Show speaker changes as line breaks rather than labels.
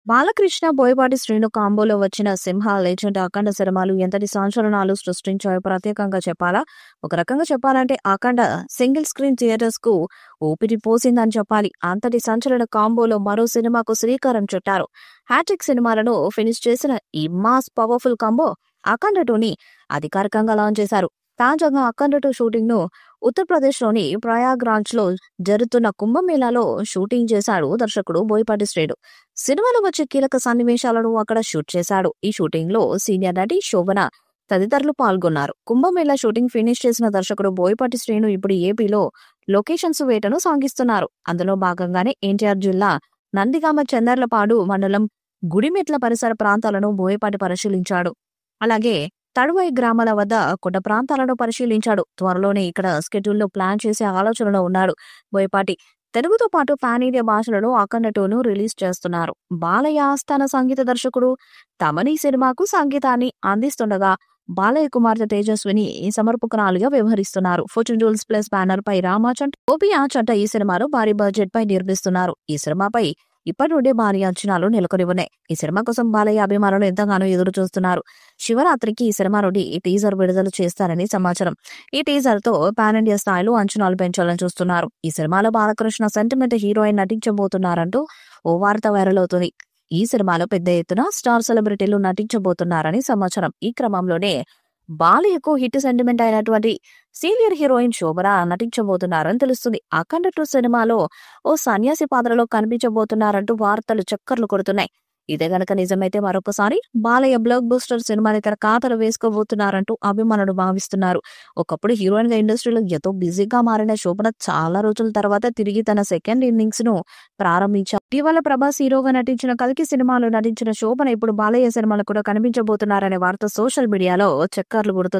బాలకృష్ణ, బోయపాటి శ్రీను కాంబోలో వచ్చిన 'సింహ', 'లెజెండ్', 'అఖండ' సినిమాలు ఎంతటి సంచలనాలు సృష్టించాయో ప్రత్యేకంగా చెప్పాలా? ఒక రకంగా చెప్పాలంటే 'అఖండ' సింగిల్ స్క్రీన్ థియేటర్స్‌కు ఊపిరి పోసిందని చెప్పాలి. అంతటి సంచలన కాంబోలో మరో సినిమాకు శ్రీకారం చుట్టారు. హ్యాట్రిక్ సినిమాలను ఫినిష్ చేసిన ఈ మాస్ పవర్‌ఫుల్ కాంబో 'అఖండ 2'ని అధికారికంగా లాంచ్ చేశారు. తాజాగా 'అఖండ 2' షూటింగ్‌ను ఉత్తరప్రదేశ్‌లోని ప్రయాగ్‌రాజ్‌లో జరుగుతున్న కుంభమేళాలో షూటింగ్ చేశాడు దర్శకుడు బోయపాటి శ్రీను. సినిమాలో వచ్చే కీలక సన్నివేశాలను అక్కడ షూట్ చేశాడు. ఈ షూటింగ్ లో సీనియర్ నటి శోభన తదితరులు పాల్గొన్నారు. కుంభమేళా షూటింగ్ ఫినిష్ చేసిన దర్శకుడు బోయపాటి శ్రీను ఇప్పుడు ఏపీలో లొకేషన్స్ వేటను సాగిస్తున్నారు. అందులో భాగంగానే ఎన్టీఆర్ జిల్లా నందిగామ చెన్నర్లపాడు మండలం గుడిమెట్ల పరిసర ప్రాంతాలను బోయపాటి పరిశీలించాడు. అలాగే తడువాయి గ్రామాల వద్ద కొండ ప్రాంతాలను పరిశీలించాడు. త్వరలోనే ఇక్కడ స్కెడ్యూల్లో ప్లాన్ చేసే ఆలోచనలో ఉన్నాడు బోయపాటి. తెలుగుతో పాటు పాన్ ఇండియా భాషలలో 'అఖండ 2'ను రిలీజ్ చేస్తున్నారు. బాలయ్య ఆస్థాన సంగీత దర్శకుడు తమన్ ఈ సినిమాకు సంగీతాన్ని అందిస్తుండగా బాలయ్య కుమార్తె తేజస్విని సమర్పకురాలిగా వ్యవహరిస్తున్నారు. ఫార్చ్యూన్ జ్యువెల్స్ ప్లస్ బ్యానర్ పై రామాచంట్, ఓపీ ఆచంట ఈ సినిమాను భారీ బడ్జెట్ పై నిర్మిస్తున్నారు. ఈ సినిమాపై ఇప్పటి నుండే భారీ అంచనాలు నెలకొని ఉన్నాయి. ఈ సినిమా కోసం బాలయ్య అభిమానులు ఎంతగానో ఎదురు చూస్తున్నారు. శివరాత్రికి ఈ సినిమా నుండి టీజర్ విడుదల చేస్తారని సమాచారం. ఈ టీజర్ తో పాన్ ఇండియా స్థాయిలో అంచనాలు పెంచాలని చూస్తున్నారు. ఈ సినిమాలో బాలకృష్ణ సెంటిమెంట్ హీరోయిన్ నటించబోతున్నారంటూ ఓ వార్త వైరల్ అవుతుంది. ఈ సినిమాలో పెద్ద ఎత్తున స్టార్ సెలబ్రిటీలు నటించబోతున్నారని సమాచారం. ఈ క్రమంలోనే బాలయ్యకు హిట్ సెంటిమెంట్ అయినటువంటి సీనియర్ హీరోయిన్ శోభన నటించబోతున్నారని తెలుస్తుంది. 'అఖండ 2' సినిమాలో ఓ సన్యాసి పాత్రలో కనిపించబోతున్నారంటూ వార్తలు చక్కర్లు కొడుతున్నాయి. ఇదే గనక నిజమైతే మరొకసారి బాలయ్య బ్లాక్ బస్టర్ సినిమాని తన ఖాతాలో వేసుకోబోతున్నారంటూ అభిమానులు భావిస్తున్నారు. ఒకప్పుడు హీరోయిన్ గా ఇండస్ట్రీలో ఎంతో బిజీగా మారిన శోభన చాలా రోజుల తర్వాత తిరిగి తన సెకండ్ ఇన్నింగ్స్ ను ప్రారంభించారు. ఇటీవల ప్రభాస్ హీరోగా నటించిన 'కల్కి' సినిమాలో నటించిన శోభన ఇప్పుడు బాలయ్య సినిమాలో కూడా కనిపించబోతున్నారనే వార్త సోషల్ మీడియాలో చక్కర్లు కొడుతుంది.